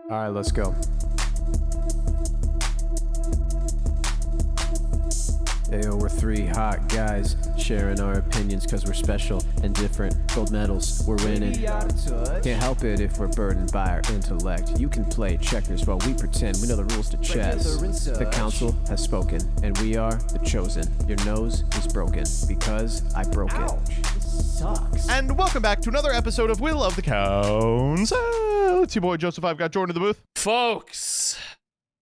All right, let's go. Ayo, we're three hot guys sharing our opinions because we're special and different. Gold medals, we're winning. Can't help it if we're burdened by our intellect. You can play checkers while we pretend we know the rules to chess. The council has spoken, and we are the chosen. Your nose is broken because I broke it. Sucks. And welcome back to another episode of Will of the Council. It's your boy Joseph. I've got Jordan in the booth. Folks,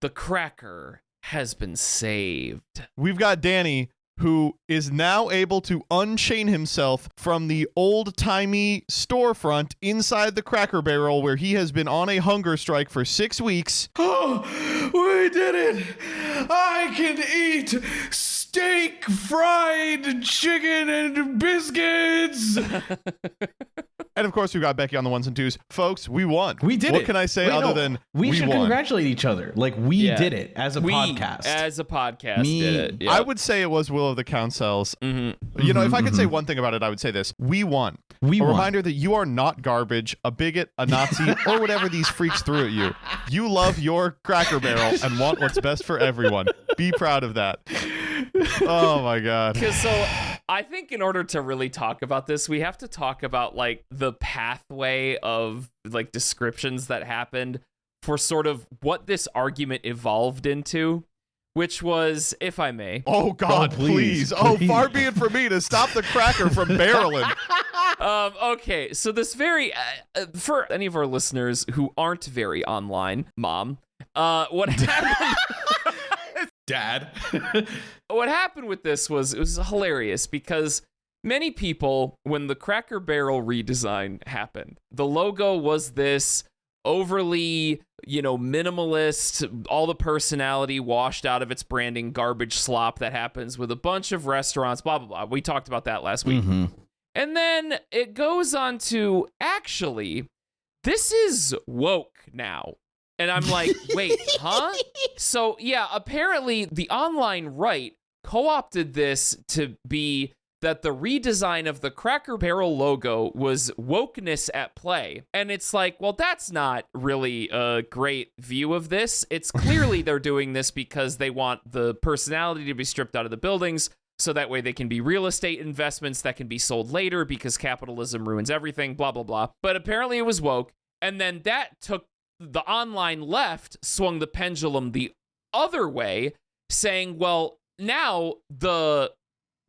the cracker has been saved. We've got Danny, who is now able to unchain himself from the old-timey storefront inside the Cracker Barrel where he has been on a hunger strike for 6 weeks. Oh, we did it! I can eat steak, fried chicken, and biscuits! And of course, we've got Becky on the ones and twos. Folks, we won. We did it. What can I say than we should won? congratulate each other. Like, we did it as a podcast. As a podcast did it. Yep. I would say it was Will of the Council's. Mm-hmm. You know, if I could say one thing about it, I would say this. We won. A reminder that you are not garbage, a bigot, a Nazi, or whatever these freaks threw at you. You love your Cracker Barrel and want what's best for everyone. Be proud of that. Oh my God. So I think in order to really talk about this, we have to talk about like the pathway of like descriptions that happened for sort of what this argument evolved into, which was, if I may. Oh God, please. Oh, far be it from me to stop the cracker from barreling. Okay, so this very, for any of our listeners who aren't very online, Mom, what happened... Dad. What happened with this was, it was hilarious because many people, when the Cracker Barrel redesign happened, the logo was this overly, minimalist, all the personality washed out of its branding garbage slop that happens with a bunch of restaurants, blah, blah, blah. We talked about that last week. Mm-hmm. And then it goes on to, actually, this is woke now. And I'm like, wait, huh? So, yeah, apparently the online right co-opted this to be that the redesign of the Cracker Barrel logo was wokeness at play. And it's like, well, that's not really a great view of this. It's clearly they're doing this because they want the personality to be stripped out of the buildings so that way they can be real estate investments that can be sold later because capitalism ruins everything, blah, blah, blah. But apparently it was woke. And then that took the online left swung the pendulum the other way, saying, well, now the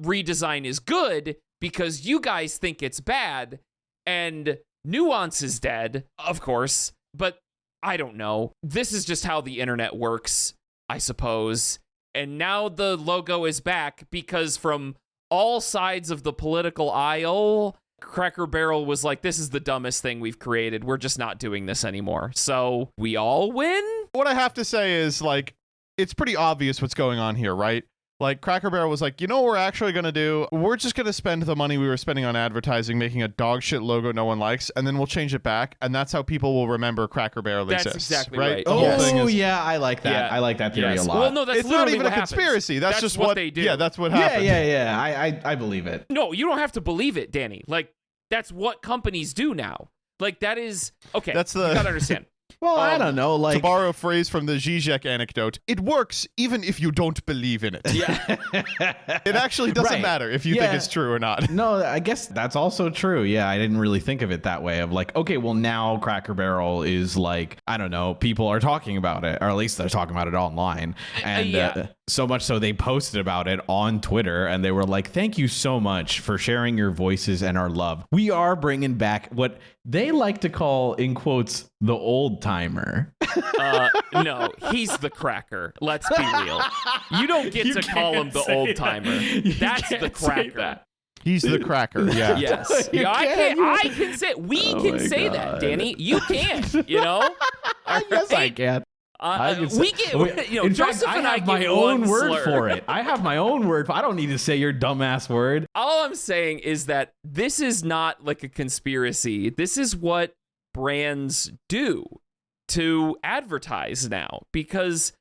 redesign is good because you guys think it's bad and nuance is dead, of course, but I don't know. This is just how the internet works, I suppose. And now the logo is back because from all sides of the political aisle, Cracker Barrel was like, this is the dumbest thing we've created. We're just not doing this anymore. So we all win? What I have to say is, like, it's pretty obvious what's going on here, right? Like, Cracker Barrel was like, you know what we're actually going to do? We're just going to spend the money we were spending on advertising, making a dog shit logo no one likes, and then we'll change it back, and that's how people will remember Cracker Barrel exists. That's exactly right. The whole thing is, yeah, I like that. Yeah. I like that theory a lot. Well, no, that's it's not literally even a what conspiracy. happens. That's just what they do. Yeah, that's what happened. Yeah. I believe it. No, you don't have to believe it, Danny. Like, that's what companies do now. Like, that is... Okay, That's the... you gotta understand. Well, I don't know. Like, to borrow a phrase from the Zizek anecdote, it works even if you don't believe in it. Yeah. It actually doesn't matter if you think it's true or not. No, I guess that's also true. Yeah, I didn't really think of it that way of like, okay, well, now Cracker Barrel is like, I don't know, people are talking about it, or at least they're talking about it online. And so much so they posted about it on Twitter and they were like, thank you so much for sharing your voices and our love. We are bringing back what they like to call, in quotes, the old timer. No, he's the cracker. Let's be real. You don't get to call him the old timer. That's the cracker. He's the cracker. Yeah. Yes. Yeah, I can say we can say that, Danny. You can't. Yes, I can. We get, in Joseph fact, and I I have my get own one word slur. for it. I have my own word. I don't need to say your dumbass word. All I'm saying is that this is not like a conspiracy. This is what brands do to advertise now. Because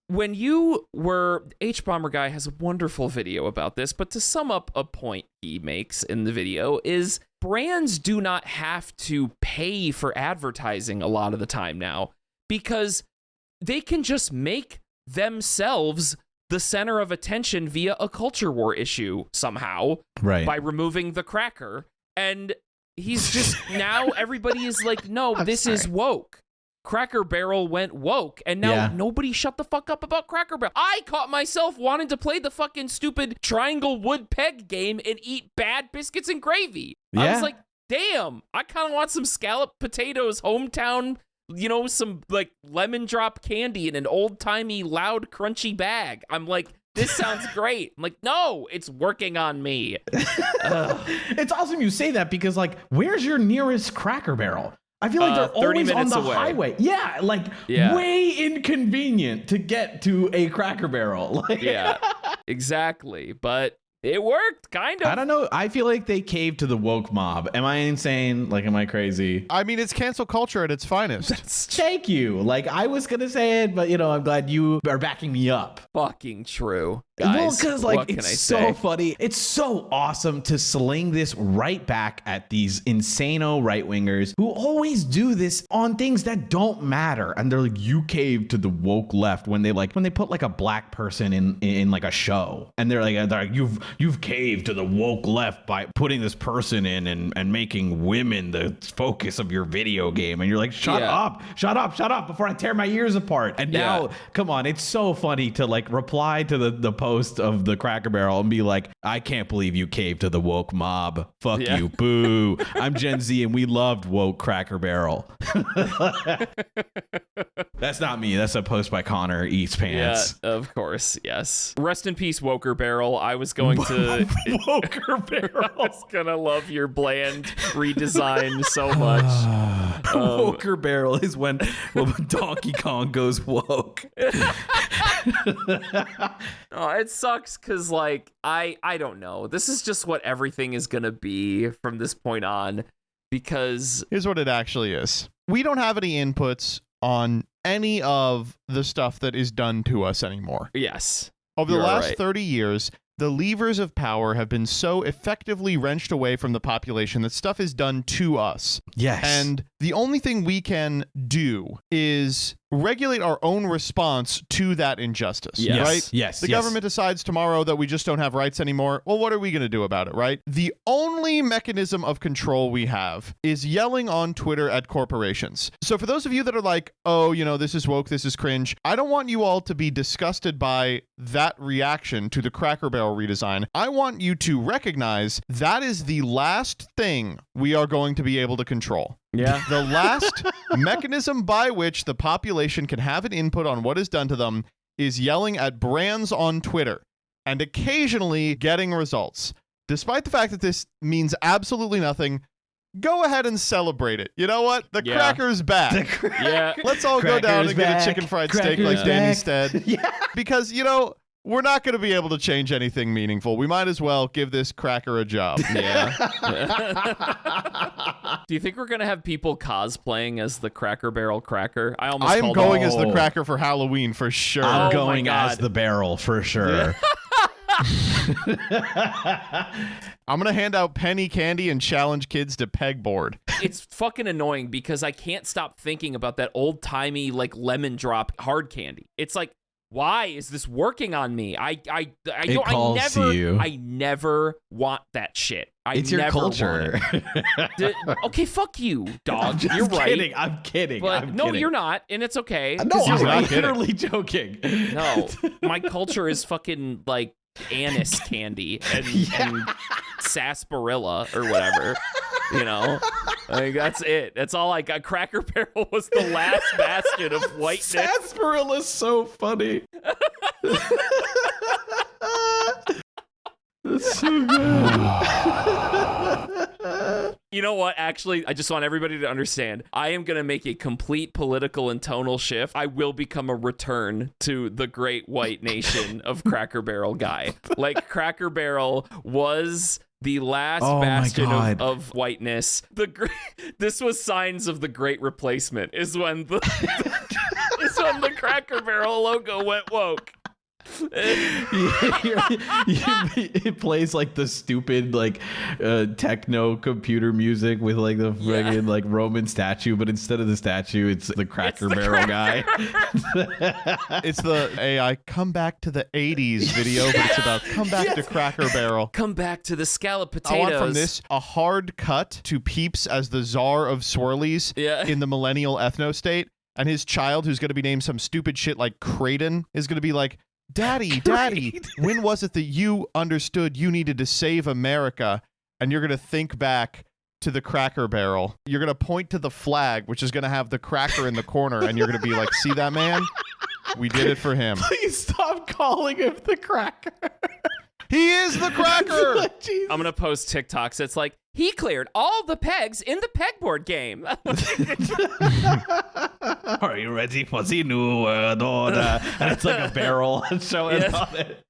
when you were... H-Bomber Guy has a wonderful video about this, but to sum up a point he makes in the video is brands do not have to pay for advertising a lot of the time now. because they can just make themselves the center of attention via a culture war issue somehow by removing the cracker. And he's just, now everybody is like, no, this is woke. Cracker Barrel went woke, and now nobody shut the fuck up about Cracker Barrel. I caught myself wanting to play the fucking stupid triangle wood peg game and eat bad biscuits and gravy. I was like, damn, I kind of want some scalloped potatoes, hometown, you know, some like lemon drop candy in an old timey loud crunchy bag. I'm like, this sounds great. I'm like, no, it's working on me. It's awesome you say that, because like, where's your nearest Cracker Barrel? I feel like they're 30 always on minutes the away. highway. Yeah, like way inconvenient to get to a Cracker Barrel. Yeah, exactly. But it worked, kind of. I don't know. I feel like they caved to the woke mob. Am I insane? Like, am I crazy? I mean, it's cancel culture at its finest. Thank you. Like, I was going to say it, but, you know, I'm glad you are backing me up. Fucking true. Guys, well, because like, what can I it's say? so funny. It's so awesome to sling this right back at these insano right wingers who always do this on things that don't matter. And they're like, you caved to the woke left when they put like a black person in like a show, and they're like you've caved to the woke left by putting this person in and making women the focus of your video game. And you're like, shut up before I tear my ears apart. And now, come on, it's so funny to like reply to the post of the Cracker Barrel and be like, I can't believe you caved to the woke mob. Fuck you. Boo. I'm Gen Z and we loved woke Cracker Barrel. That's not me. That's a post by Connor Eats Pants. Yeah, of course. Yes. Rest in peace, Woker Barrel. I was going to Woker Barrel. I was gonna love your bland redesign so much. Woker Barrel is when Donkey Kong goes woke. Oh, it sucks because like I don't know. This is just what everything is gonna be from this point on, because here's what it actually is. We don't have any inputs on any of the stuff that is done to us anymore. Yes. Over the last right. 30 years, the levers of power have been so effectively wrenched away from the population that stuff is done to us. Yes. And the only thing we can do is regulate our own response to that injustice, right? Yes. The government decides tomorrow that we just don't have rights anymore. Well, what are we going to do about it, right? The only mechanism of control we have is yelling on Twitter at corporations. So for those of you that are like, oh, you know, this is woke, this is cringe, I don't want you all to be disgusted by that reaction to the Cracker Barrel redesign. I want you to recognize that is the last thing we are going to be able to control. Yeah. The last mechanism by which the population can have an input on what is done to them is yelling at brands on Twitter and occasionally getting results. Despite the fact that this means absolutely nothing, go ahead and celebrate it. You know what? The cracker's back. Let's all go down and get a chicken fried steak like Danny said. Because, you know, we're not going to be able to change anything meaningful. We might as well give this cracker a job. Yeah. Do you think we're going to have people cosplaying as the Cracker Barrel Cracker? I'm going as the cracker for Halloween for sure. I'm going as the barrel for sure. I'm going to hand out penny candy and challenge kids to pegboard. It's fucking annoying because I can't stop thinking about that old-timey like lemon drop hard candy. It's like, why is this working on me? I never want that shit. It's your culture. Okay, fuck you, dog. You're right. I'm kidding. But no, you're not, and it's okay. No, I'm not literally joking. No, my culture is fucking like anise candy and sarsaparilla or whatever. You know, like that's it. That's all I got. Cracker Barrel was the last bastion of whiteness. Sarsaparilla's so funny. That's so good. You know what? Actually, I just want everybody to understand. I am going to make a complete political and tonal shift. I will become a return to the great white nation of Cracker Barrel guy. Like, Cracker Barrel was the last bastion of whiteness. This was signs of the great replacement is when the Cracker Barrel logo went woke. It plays like the stupid like techno computer music with like the friggin' like Roman statue, but instead of the statue, it's the Cracker Barrel guy. It's the AI come back to the 80s video, but it's about come back to Cracker Barrel. Come back to the scallop I potatoes. want from this a hard cut to Peeps as the czar of swirlies in the millennial ethno state, and his child, who's going to be named some stupid shit like Creighton, is going to be like, Daddy, when was it that you understood you needed to save America? And you're going to think back to the Cracker Barrel. You're going to point to the flag, which is going to have the cracker in the corner, and you're going to be like, see that man? We did it for him. Please stop calling him the Cracker. He is the cracker. I'm going to post TikToks. It's like, he cleared all the pegs in the pegboard game. Are you ready for the new world order? And it's like a barrel showing on it.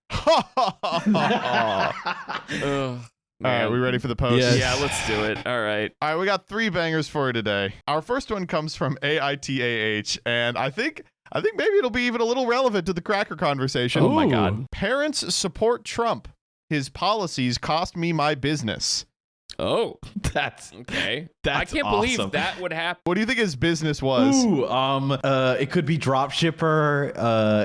All right, we ready for the post? Yes. Yeah, let's do it. All right. All right, we got 3 bangers for you today. Our first one comes from AITAH, and I think maybe it'll be even a little relevant to the cracker conversation. Oh my God. Parents support Trump. His policies cost me my business. Oh, That's okay. That's I can't awesome. believe that would happen. What do you think his business was? Ooh, it could be drop shipper.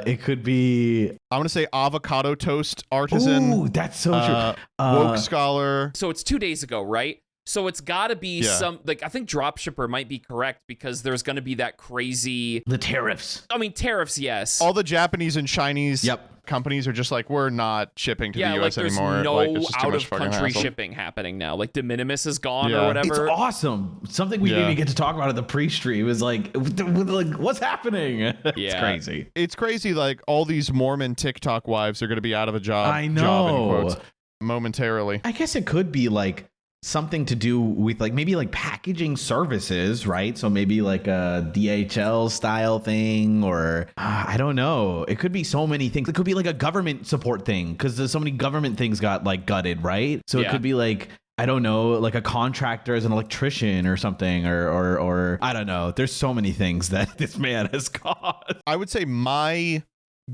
It could be. I'm gonna say avocado toast artisan. Ooh, that's so true. Woke scholar. So it's 2 days ago, right? So it's got to be some, like, I think dropshipper might be correct because there's going to be that crazy. The tariffs. I mean, tariffs, yes. All the Japanese and Chinese Yep. companies are just like, we're not shipping to Yeah, the like US there's anymore. no Like, it's just too out much of fucking country hassle. shipping happening now. Like de minimis is gone Yeah. or whatever. It's awesome. Something we didn't even get to talk about at the pre-stream is like what's happening? It's Yeah. crazy. It's crazy. Like all these Mormon TikTok wives are going to be out of a job. I Job in know. quotes, momentarily. I guess it could be like something to do with like maybe like packaging services, right? So maybe like a DHL style thing, or I don't know. It could be so many things. It could be like a government support thing because there's so many government things got like gutted, right? So it Yeah. could be like, I don't know, like a contractor as an electrician or something, or I don't know. There's so many things that this man has caused. I would say my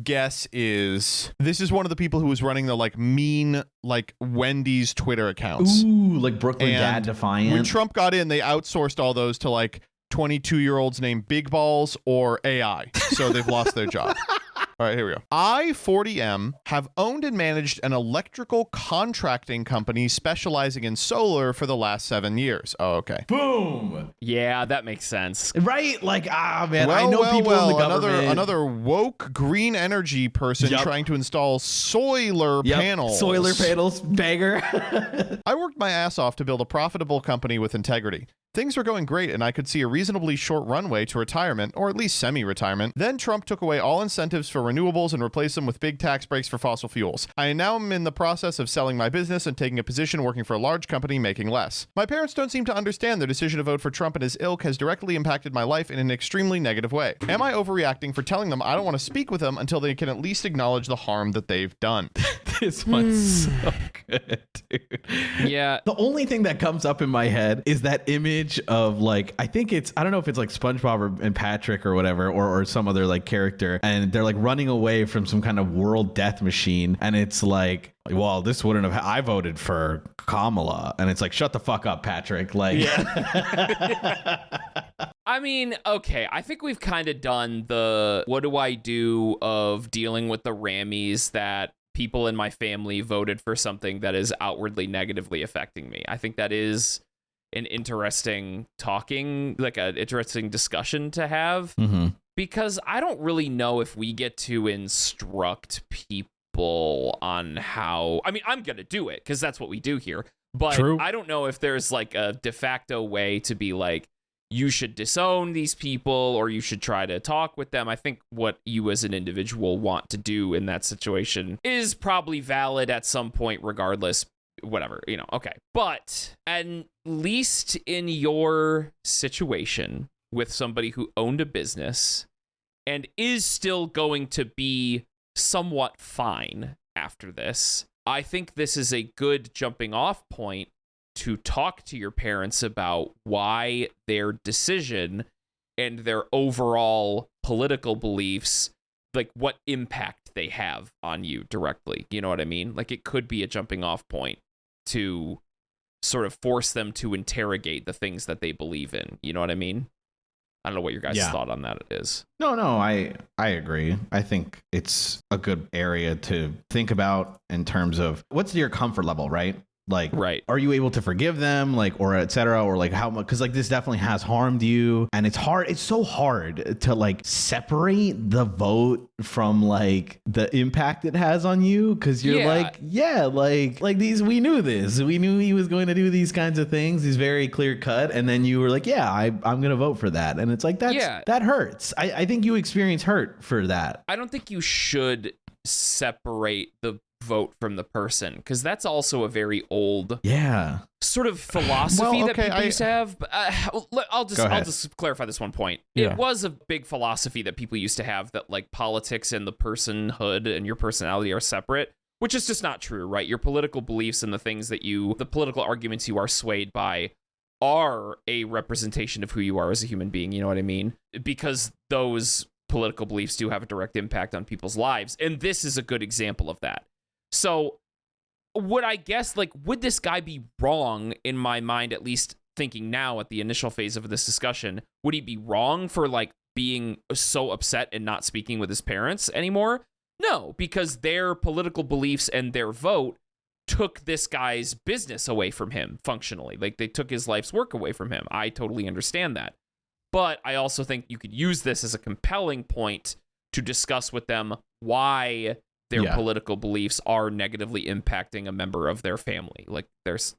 guess is this is one of the people who was running the like mean like Wendy's Twitter accounts. Ooh, like Brooklyn And Dad Defiant. When Trump got in, they outsourced all those to like 22-year-olds named Big Balls or AI. So they've lost their job. All right, here we go. I, 40M, have owned and managed an electrical contracting company specializing in solar for the last 7 years. Oh, okay. Boom. Yeah, that makes sense. Right? Like, man, I know people in the government. Another woke green energy person Yup. trying to install solar panels. Solar panels, bagger. I worked my ass off to build a profitable company with integrity. Things were going great, and I could see a reasonably short runway to retirement, or at least semi-retirement. Then Trump took away all incentives for renewables and replaced them with big tax breaks for fossil fuels. I now am in the process of selling my business and taking a position working for a large company making less. My parents don't seem to understand their decision to vote for Trump and his ilk has directly impacted my life in an extremely negative way. Am I overreacting for telling them I don't want to speak with them until they can at least acknowledge the harm that they've done? This one's so good, dude. Yeah. The only thing that comes up in my head is that image of like, I don't know if it's like SpongeBob and Patrick or whatever, or some other like character, and they're like running away from some kind of world death machine, and it's like, well, this wouldn't have, I voted for Kamala, and it's like, shut the fuck up, Patrick. Like, I mean, okay, I think we've kind of done the what do I do of dealing with the Rammies that people in my family voted for something that is outwardly negatively affecting me. I think that is an interesting interesting discussion to have, because I don't really know if we get to instruct people on how, I mean, I'm going to do it because that's what we do here, but True. I don't know if there's like a de facto way to be like, you should disown these people or you should try to talk with them. I think what you as an individual want to do in that situation is probably valid at some point regardless. Whatever, okay. But at least in your situation with somebody who owned a business and is still going to be somewhat fine after this, I think this is a good jumping off point to talk to your parents about why their decision and their overall political beliefs like what impact they have on you directly. You know what I mean? Like it could be a jumping off point to sort of force them to interrogate the things that they believe in. You know what I mean? I don't know what your guys' thought on that is. No, I agree. I think it's a good area to think about in terms of what's your comfort level, right? Like, right. Are you able to forgive them, like, or et cetera, or like how much? Because like this definitely has harmed you, and it's hard. It's so hard to like separate the vote from like the impact it has on you, because you're like these. We knew this. We knew he was going to do these kinds of things. He's very clear cut, and then you were like, I'm going to vote for that, and it's like that hurts. I think you experience hurt for that. I don't think you should separate the vote from the person, because that's also a very old sort of philosophy that people used to have. I'll just clarify this one point. It was a big philosophy that people used to have, that like politics and the personhood and your personality are separate, which is just not true, right? Your political beliefs and the political arguments you are swayed by are a representation of who you are as a human being. You know what I mean? Because those political beliefs do have a direct impact on people's lives, and this is a good example of that. So would this guy be wrong, in my mind, at least thinking now at the initial phase of this discussion? Would he be wrong for like being so upset and not speaking with his parents anymore? No, because their political beliefs and their vote took this guy's business away from him functionally. Like they took his life's work away from him. I totally understand that. But I also think you could use this as a compelling point to discuss with them why their political beliefs are negatively impacting a member of their family. Like there's,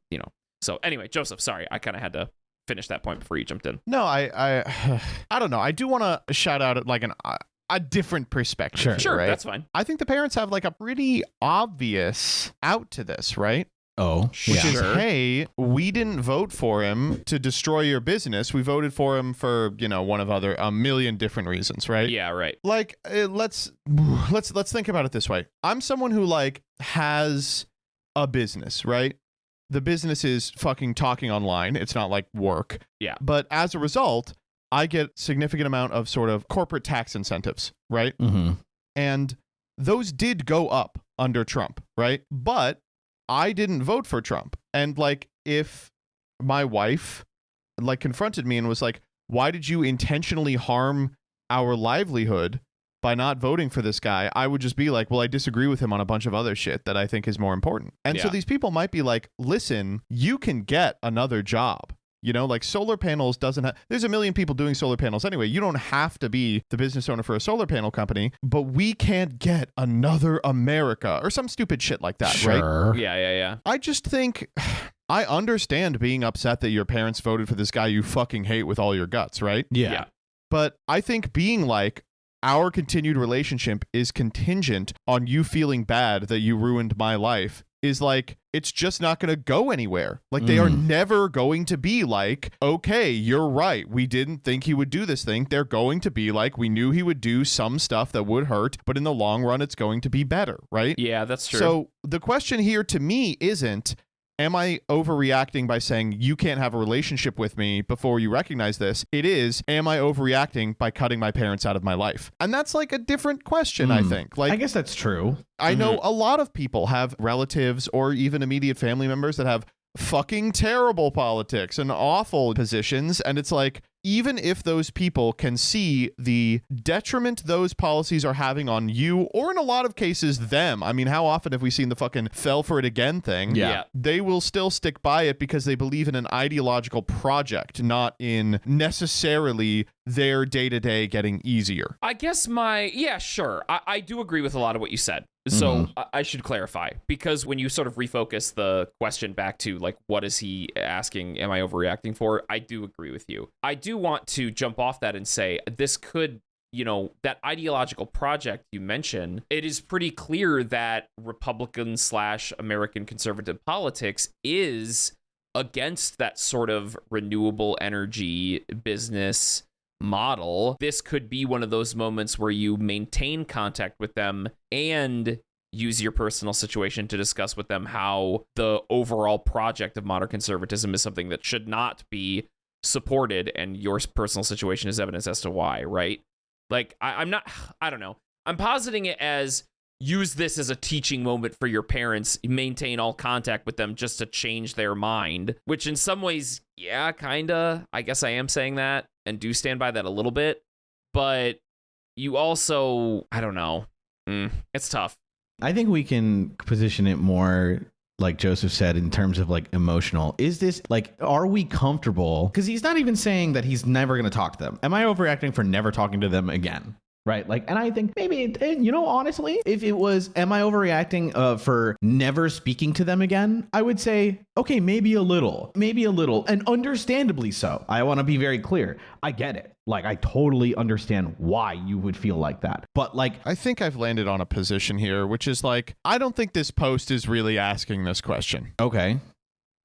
so anyway, Joseph, sorry, I kind of had to finish that point before you jumped in. No, I don't know. I do want to shout out like a different perspective. Sure, right? That's fine. I think the parents have like a pretty obvious out to this, right? Oh, which is, hey, we didn't vote for him to destroy your business. We voted for him for, one of a million different reasons, right? Yeah, right. Like, let's think about it this way. I'm someone who like has a business, right? The business is fucking talking online. It's not like work. Yeah. But as a result, I get significant amount of sort of corporate tax incentives, right? Mm-hmm. And those did go up under Trump, right? But I didn't vote for Trump. And like, if my wife like confronted me and was like, why did you intentionally harm our livelihood by not voting for this guy? I would just be like, well, I disagree with him on a bunch of other shit that I think is more important. And so these people might be like, listen, you can get another job. Like solar panels there's a million people doing solar panels anyway. You don't have to be the business owner for a solar panel company, but we can't get another America or some stupid shit like that, right? Yeah. I just think I understand being upset that your parents voted for this guy you fucking hate with all your guts, right? Yeah. But I think being like, our continued relationship is contingent on you feeling bad that you ruined my life is like, it's just not going to go anywhere. Like they are never going to be like, okay, you're right. We didn't think he would do this thing. They're going to be like, we knew he would do some stuff that would hurt, but in the long run, it's going to be better, right? Yeah, that's true. So the question here to me isn't, am I overreacting by saying you can't have a relationship with me before you recognize this? It is, am I overreacting by cutting my parents out of my life? And that's like a different question, I think. Like, I guess that's true. I know a lot of people have relatives or even immediate family members that have fucking terrible politics and awful positions. And it's like, even if those people can see the detriment those policies are having on you, or in a lot of cases, them. I mean, how often have we seen the fucking fell for it again thing? Yeah. They will still stick by it because they believe in an ideological project, not in necessarily their day-to-day getting easier. I guess sure. I do agree with a lot of what you said. So I should clarify, because when you sort of refocus the question back to like, what is he asking? Am I overreacting for? I do agree with you. I do want to jump off that and say this could, that ideological project you mentioned, it is pretty clear that Republican/American conservative politics is against that sort of renewable energy business model. This could be one of those moments where you maintain contact with them and use your personal situation to discuss with them how the overall project of modern conservatism is something that should not be supported, and your personal situation is evidence as to why, right? Like, I don't know. I'm positing it as use this as a teaching moment for your parents, maintain all contact with them just to change their mind, which in some ways, yeah, kinda. I guess I am saying that and do stand by that a little bit. But you also, I don't know. It's tough. I think we can position it more like Joseph said in terms of like emotional. Is this like, are we comfortable? Because he's not even saying that he's never going to talk to them. Am I overreacting for never talking to them again? Right. Like, and I think maybe, you know, honestly, if it was, am I overreacting for never speaking to them again? I would say, okay, maybe a little, and understandably so. I want to be very clear. I get it. Like, I totally understand why you would feel like that. But like, I think I've landed on a position here, which is like, I don't think this post is really asking this question. okay.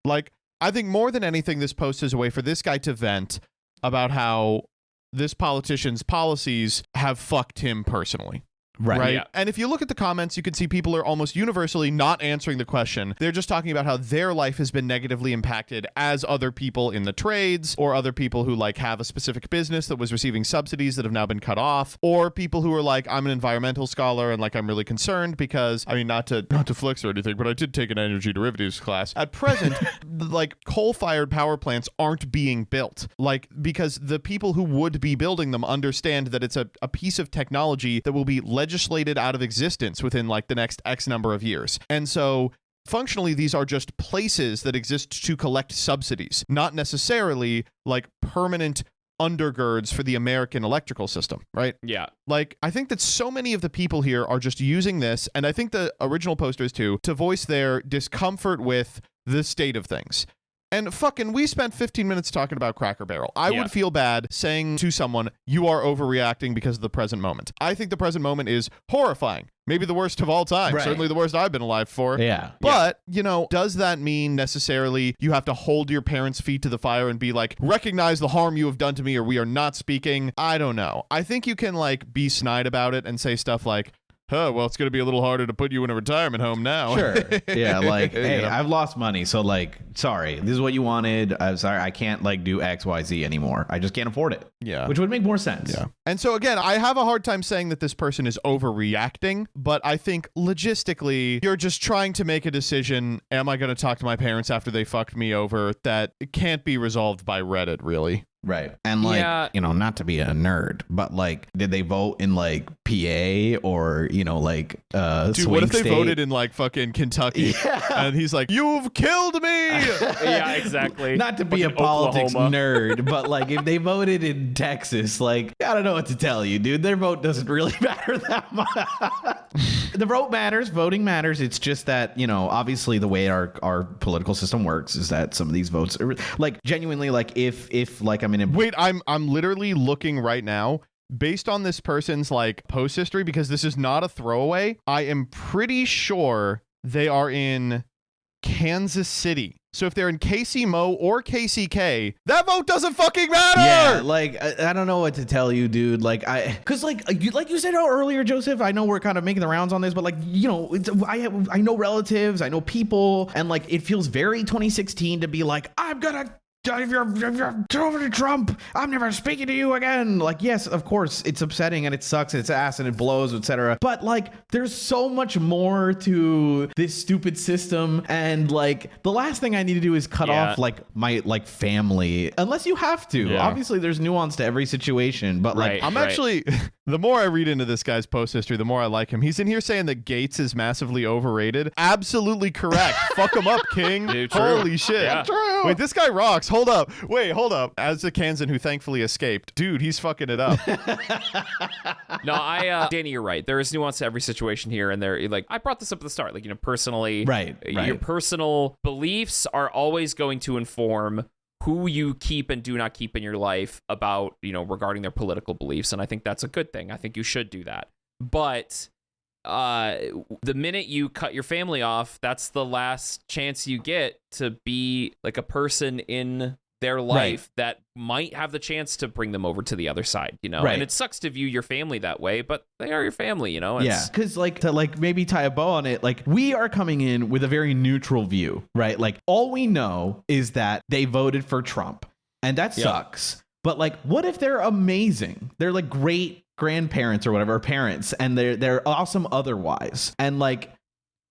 Like, I think more than anything, this post is a way for this guy to vent about how this politician's policies have fucked him personally. Right. Yeah. And if you look at the comments, you can see people are almost universally not answering the question. They're just talking about how their life has been negatively impacted as other people in the trades, or other people who like have a specific business that was receiving subsidies that have now been cut off, or people who are like, I'm an environmental scholar and like I'm really concerned because, I mean, not to flex or anything, but I did take an energy derivatives class. At present, like coal-fired power plants aren't being built, like because the people who would be building them understand that it's a piece of technology that will be legislated out of existence within like the next X number of years. And so functionally, these are just places that exist to collect subsidies, not necessarily like permanent undergirds for the American electrical system, right? Yeah. Like, I think that so many of the people here are just using this, and I think the original posters too, to voice their discomfort with the state of things. And fucking, we spent 15 minutes talking about Cracker Barrel. I would feel bad saying to someone, you are overreacting because of the present moment. I think the present moment is horrifying. Maybe the worst of all time. Right. Certainly the worst I've been alive for. Yeah. But, you know, does that mean necessarily you have to hold your parents' feet to the fire and be like, recognize the harm you have done to me or we are not speaking? I don't know. I think you can like be snide about it and say stuff like, well, it's going to be a little harder to put you in a retirement home now. Sure. Yeah. Like, hey, You know? I've lost money. So like, sorry, this is what you wanted. I'm sorry. I can't like do X, Y, Z anymore. I just can't afford it. Yeah. Which would make more sense. Yeah. And so again, I have a hard time saying that this person is overreacting, but I think logistically, you're just trying to make a decision. Am I going to talk to my parents after they fucked me over? That it can't be resolved by Reddit, really. Right. And like, you know, not to be a nerd, but like, did they vote in like PA or, you know, like Dude, swing what if they state? voted in like fucking Kentucky? Yeah. And he's like, you've killed me. Yeah, exactly. Not to be a Fucking politics Oklahoma. nerd, but like if they voted in Texas, like I don't know what to tell you, dude. Their vote doesn't really matter that much. The vote matters, voting matters. It's just that, you know, obviously the way our political system works is that some of these votes are like genuinely like if like I'm in a Wait, I'm literally looking right now based on this person's like post history, because this is not a throwaway. I am pretty sure they are in Kansas City. So if they're in KCMO or KCK, that vote doesn't fucking matter. Yeah, like I don't know what to tell you, dude. Like because like you said earlier, Joseph. I know we're kind of making the rounds on this, but like you know, I know relatives, I know people, and like it feels very 2016 to be like I'm gonna. If you're over to Trump, I'm never speaking to you again. Like, yes, of course, it's upsetting and it sucks and it's ass and it blows, etc. But like, there's so much more to this stupid system. And like, the last thing I need to do is cut off like my like family, unless you have to. Yeah. Obviously, there's nuance to every situation. But like, Right. I'm actually, the more I read into this guy's post history, the more I like him. He's in here saying that Gates is massively overrated. Absolutely correct. Fuck him up, King. Dude, true. Holy shit. Yeah. True. Wait, this guy rocks. Hold up. Wait, hold up. As a Kansan who thankfully escaped, dude, he's fucking it up. No, Danny, you're right. There is nuance to every situation here, and there, like, I brought this up at the start. Like, you know, personally, Right. Your personal beliefs are always going to inform who you keep and do not keep in your life about, you know, regarding their political beliefs, and I think that's a good thing. I think you should do that. But the minute you cut your family off, that's the last chance you get to be like a person in their life that might have the chance to bring them over to the other side, you know? Right. And it sucks to view your family that way, but they are your family, you know? yeah, because like to like maybe tie a bow on it, like we are coming in with a very neutral view, right? Like all we know is that they voted for Trump, and that sucks. But like, what if they're amazing? They're like great grandparents or whatever, parents, and they're awesome otherwise. And like,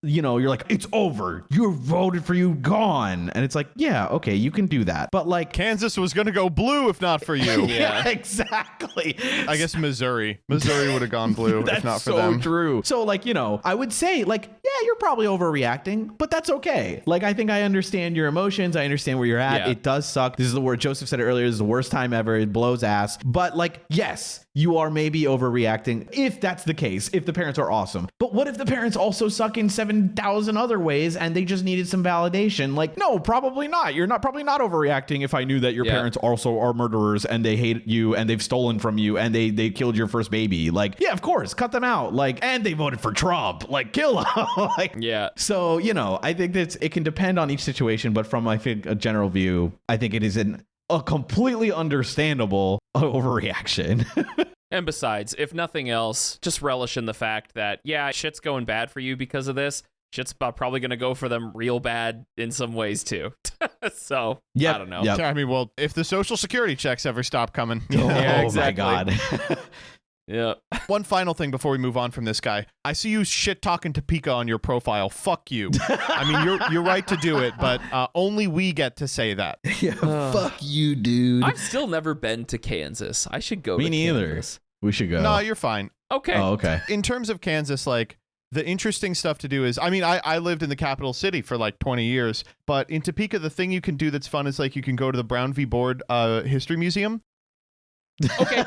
you know, you're like, it's over. You voted for you, gone. And it's like, yeah, okay, you can do that. But like, Kansas was going to go blue if not for you. yeah, exactly. I guess Missouri would have gone blue if not for so them. True. So like, you know, I would say like, yeah, you're probably overreacting, but that's okay. Like, I think I understand your emotions. I understand where you're at. Yeah. It does suck. This is the word Joseph said it earlier. This is the worst time ever. It blows ass. But like, yes, you are maybe overreacting if that's the case, if the parents are awesome. But what if the parents also suck in 7,000 other ways and they just needed some validation? Like, no, probably not. You're probably not overreacting if I knew that your parents also are murderers and they hate you and they've stolen from you and they killed your first baby. Like, yeah, of course, cut them out. Like, and they voted for Trump. Like, kill them. Like, yeah. So, you know, I think that it can depend on each situation, but from I think a general view, I think it is a completely understandable overreaction. And besides, if nothing else, just relish in the fact that, yeah, shit's going bad for you because of this. Shit's probably going to go for them real bad in some ways, too. So, I don't know. Yep. I mean, well, if the Social Security checks ever stop coming. Yeah, exactly. My God. Yeah. One final thing before we move on from this guy. I see you shit talking Topeka on your profile. Fuck you. I mean, you're right to do it, but only we get to say that. Yeah, fuck you, dude. I've still never been to Kansas. I should go Me to neither. Kansas. We should go. No, you're fine. Okay. Oh, okay. In terms of Kansas, like, the interesting stuff to do is, I mean, I lived in the capital city for like 20 years, but in Topeka, the thing you can do that's fun is like you can go to the Brown v. Board History Museum. Okay.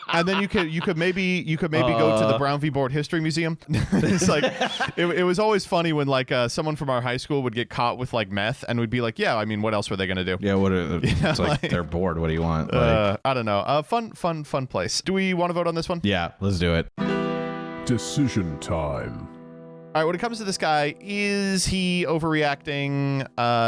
And then you could maybe go to the Brown v. Board History Museum. It's like it was always funny when like someone from our high school would get caught with like meth and we'd be like, yeah, I mean, what else were they gonna do? Yeah, it's like they're bored. What do you want? Like, I don't know. Fun place. Do we want to vote on this one? yeah, let's do it. Decision time. All right, when it comes to this guy, is he overreacting?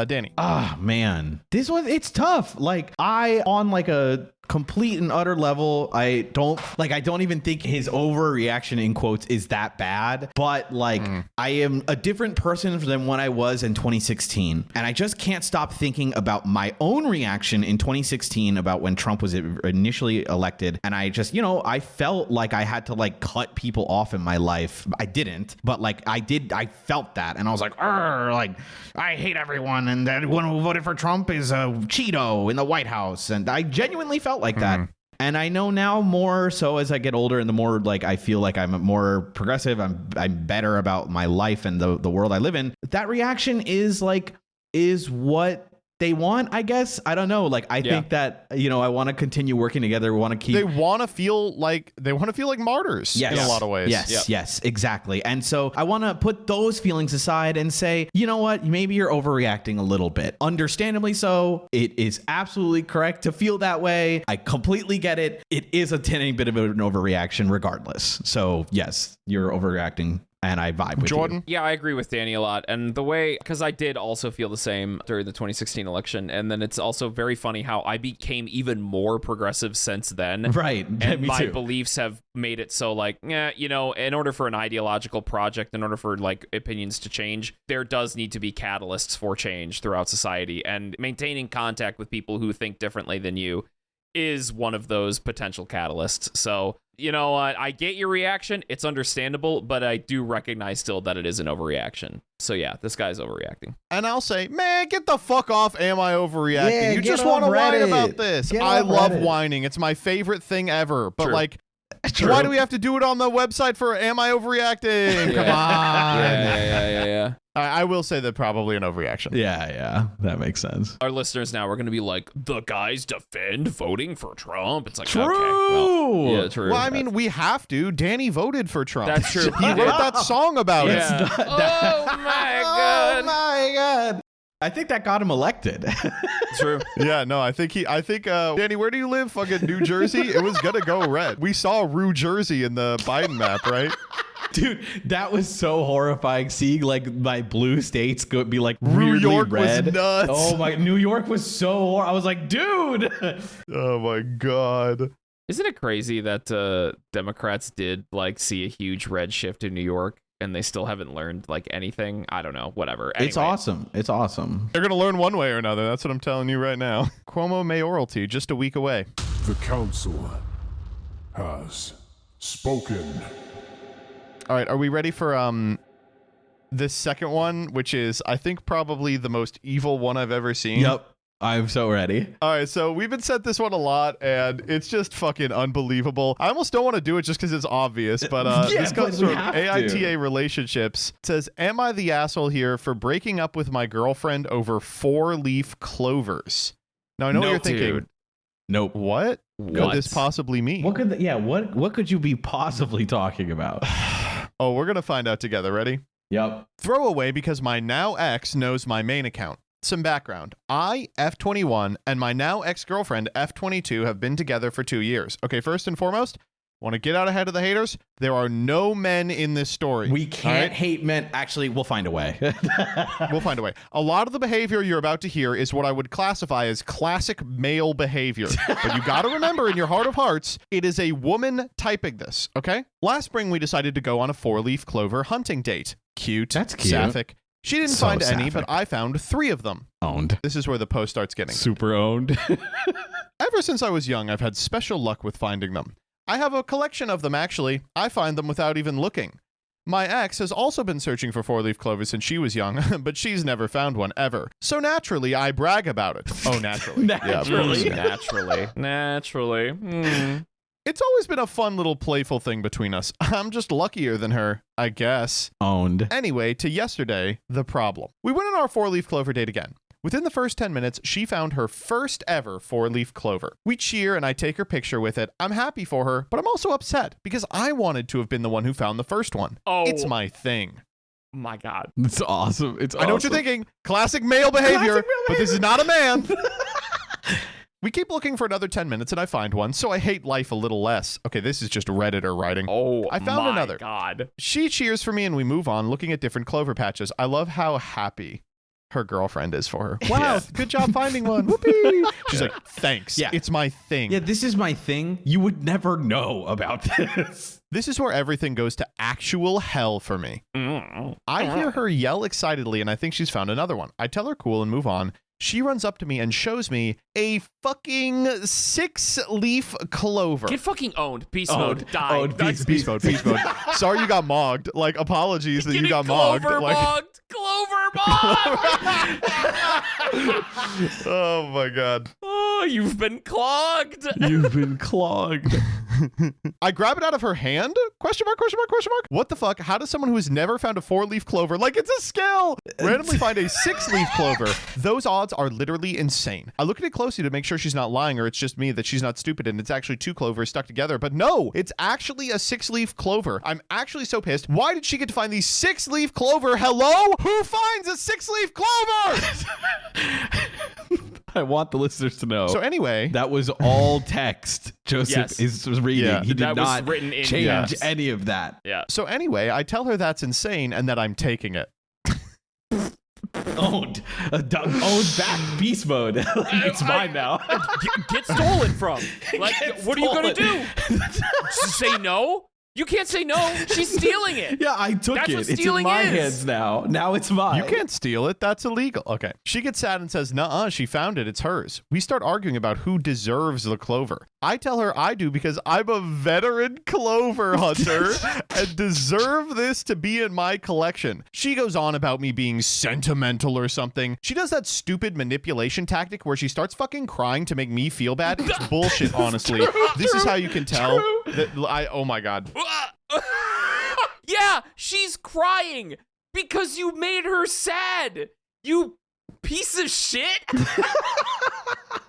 Danny. Ah, man. This one, it's tough. Like, on like a complete and utter level, I don't even think his overreaction in quotes is that bad, but like I am a different person than when I was in 2016, and I just can't stop thinking about my own reaction in 2016 about when Trump was initially elected, and I just, you know, I felt like I had to like cut people off in my life. I didn't, but like I felt that, and I was like, like I hate everyone, and that one who voted for Trump is a Cheeto in the White House, and I genuinely felt like that. And I know now more so as I get older and the more like I feel like I'm more progressive, I'm better about my life and the world I live in. That reaction is what they want, I guess. I don't know. Like, I think that, you know, I want to continue working together. We want to keep. They want to feel like martyrs in a lot of ways. Yes, exactly. And so I want to put those feelings aside and say, you know what? Maybe you're overreacting a little bit. Understandably so. It is absolutely correct to feel that way. I completely get it. It is a tiny bit of an overreaction regardless. So yes, you're overreacting. And I vibe with Jordan? you. Yeah, I agree with Danny a lot. And the way, because I did also feel the same during the 2016 election. And then it's also very funny how I became even more progressive since then. Right. And Me my too. beliefs have made it so like, you know, in order for an ideological project, in order for like opinions to change, there does need to be catalysts for change throughout society. And maintaining contact with people who think differently than you is one of those potential catalysts. So, you know what? I get your reaction. It's understandable, but I do recognize still that it is an overreaction. So yeah, this guy's overreacting. And I'll say, man, get the fuck off. Am I overreacting? Yeah, you get just on want to whine Reddit. about this. Get I on love Reddit. whining. It's my favorite thing ever. But True. like, True. why do we have to do it on the website for Am I Overreacting? Come on. Yeah. I will say that probably an overreaction. Yeah, that makes sense. Our listeners now are going to be like, the guys defend voting for Trump. It's like, True. okay, well, yeah, true. Well, I mean, we have to. Danny voted for Trump. That's true. He wrote that song about it. Yeah. Oh my god. Oh my god. I think that got him elected. True. Yeah, no, I think Danny, where do you live? Fucking New Jersey? It was gonna go red. We saw Rue Jersey in the Biden map, right? Dude, that was so horrifying seeing like my blue states be like New weirdly York red. was nuts. Oh my, New York was so I was like, dude. Oh my god. Isn't it crazy that Democrats did like see a huge red shift in New York and they still haven't learned like anything? I don't know. Whatever. It's Anyway. awesome. It's awesome. They're gonna learn one way or another. That's what I'm telling you right now. Cuomo mayoralty just a week away. The Council. has spoken. All right, are we ready for this second one, which is, I think, probably the most evil one I've ever seen? Yep. I'm so ready. All right, so we've been sent this one a lot, and it's just fucking unbelievable. I almost don't want to do it just because it's obvious, but Yeah, this comes but we from have AITA to. Relationships. It says, am I the asshole here for breaking up with my girlfriend over 4-leaf clovers? Now, I know what you're thinking. Dude. Nope. What could What? this possibly mean? What could what could you be possibly talking about? Oh, we're going to find out together. Ready? Yep. Throwaway because my now ex knows my main account. Some background. I, F21, and my now ex-girlfriend, F22, have been together for 2 years. Okay, first and foremost, want to get out ahead of the haters? There are no men in this story. We can't all hate men. Actually, we'll find a way. right? We'll find a way. A lot of the behavior you're about to hear is what I would classify as classic male behavior. But you got to remember, in your heart of hearts, it is a woman typing this, okay? Last spring, we decided to go on a 4-leaf clover hunting date. Cute. That's cute. Sapphic. She didn't So find any, sapphic. but I found 3 of them. Owned. This is where the post starts getting. Super owned. Ever since I was young, I've had special luck with finding them. I have a collection of them, actually. I find them without even looking. My ex has also been searching for 4-leaf clovers since she was young, but she's never found one ever. So naturally, I brag about it. Oh, naturally. Naturally. Yeah. Naturally. It's always been a fun little playful thing between us. I'm just luckier than her, I guess. Owned. Anyway, to yesterday, the problem. We went on our 4-leaf clover date again. Within the first 10 minutes, she found her first ever 4-leaf clover. We cheer and I take her picture with it. I'm happy for her, but I'm also upset because I wanted to have been the one who found the first one. Oh. It's my thing. My God. It's awesome. It's I know what you're thinking. Classic male behavior, but this is not a man. We keep looking for another 10 minutes and I find one, so I hate life a little less. Okay, this is just Redditor writing. Oh, I found my another. God. She cheers for me and we move on, looking at different clover patches. I love how happy her girlfriend is for her. Wow, good job finding one. Whoopee. She's like, thanks. Yeah. It's my thing. Yeah, this is my thing. You would never know about this. This is where everything goes to actual hell for me. I hear her yell excitedly and I think she's found another one. I tell her cool and move on. She runs up to me and shows me a fucking 6-leaf clover. Get fucking owned. Beast mode. Die. Owned. Beast mode. Sorry you got mogged. Like, apologies that you got mogged. Clover Like, mogged. Clover mogged. oh my God. Oh, you've been clogged. You've been clogged. I grab it out of her hand? Question mark, question mark, question mark. What the fuck? How does someone who has never found a 4-leaf clover, like it's a skill, randomly find a 6-leaf clover? Those odds are literally insane. I look at it closely to make sure she's not lying or it's just me, that she's not stupid and it's actually 2 clovers stuck together. But no, it's actually a 6-leaf clover. I'm actually so pissed. Why did she get to find the 6-leaf clover? Hello? Who finds a 6-leaf clover? I want the listeners to know. So anyway, that was all text Joseph Yes. was reading. Yeah. He did That was not written in change yes. any of that. Yeah. So anyway, I tell her that's insane and that I'm taking it. Owned. Owned back. Beast mode. It's mine now. Get stolen from. Like, Get what are you going to stolen. do? Say no? You can't say no. She's stealing it. Yeah, I took That's it. what It's in stealing my is. hands now. Now it's mine. You can't steal it. That's illegal. Okay. She gets sad and says, nuh-uh, she found it. It's hers. We start arguing about who deserves the clover. I tell her I do because I'm a veteran clover hunter and deserve this to be in my collection. She goes on about me being sentimental or something. She does that stupid manipulation tactic where she starts fucking crying to make me feel bad. It's bullshit, honestly. This is how you can tell that oh my God. Yeah, she's crying because you made her sad. You piece of shit.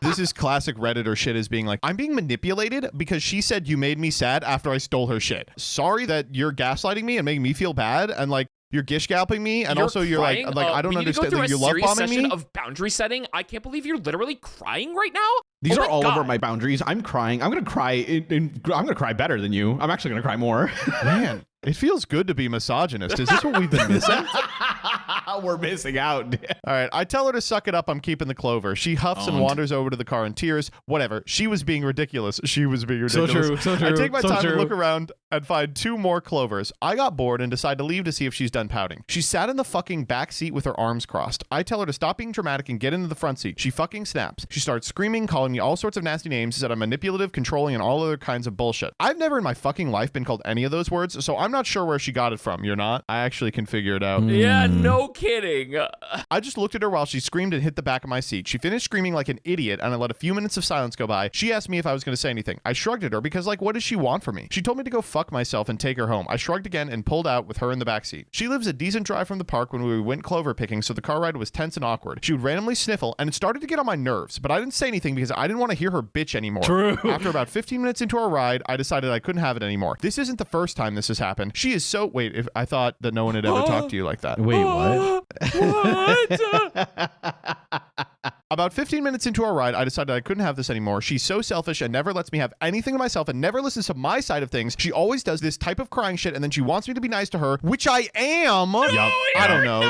This is classic Redditor shit, is being like, I'm being manipulated because she said you made me sad after I stole her shit. Sorry that you're gaslighting me and making me feel bad, and like you're gish galloping me, and also you're crying? like I don't we need to go understand through that a you love serious bombing session me. of boundary setting. I can't believe you're literally crying right now. These Oh are my all God. over my boundaries. I'm crying. I'm gonna cry. I'm gonna cry better than you. I'm actually gonna cry more. Man, it feels good to be misogynist. Is this what we've been missing? We're missing out. All right, I tell her to suck it up. I'm keeping the clover. She huffs and wanders over to the car in tears. Whatever. She was being ridiculous. She was being ridiculous. So true. I take my so time true. and look around, and find 2 more Clovers. I got bored and decided to leave to see if she's done pouting. She sat in the fucking back seat with her arms crossed. I tell her to stop being dramatic and get into the front seat. She fucking snaps. She starts screaming, calling me all sorts of nasty names, said I'm manipulative, controlling, and all other kinds of bullshit. I've never in my fucking life been called any of those words, so I'm not sure where she got it from. You're not? I actually can figure it out. Yeah, no kidding. I just looked at her while she screamed and hit the back of my seat. She finished screaming like an idiot, and I let a few minutes of silence go by. She asked me if I was going to say anything. I shrugged at her because, like, what does she want from me? She told me to go fuck myself and take her home. I shrugged again and pulled out with her in the back seat. She lives a decent drive from the park when we went clover picking, so the car ride was tense and awkward. She would randomly sniffle, and it started to get on my nerves, but I didn't say anything because I didn't want to hear her bitch anymore. True. After about 15 minutes into our ride, I decided I couldn't have it anymore. This isn't the first time this has happened. She is so... Wait, if I thought that no one had ever talked to you like that. Wait, what? What? About 15 minutes into our ride, I decided I couldn't have this anymore. She's so selfish and never lets me have anything to myself and never listens to my side of things. She always does this type of crying shit, and then she wants me to be nice to her, which I am. I don't know.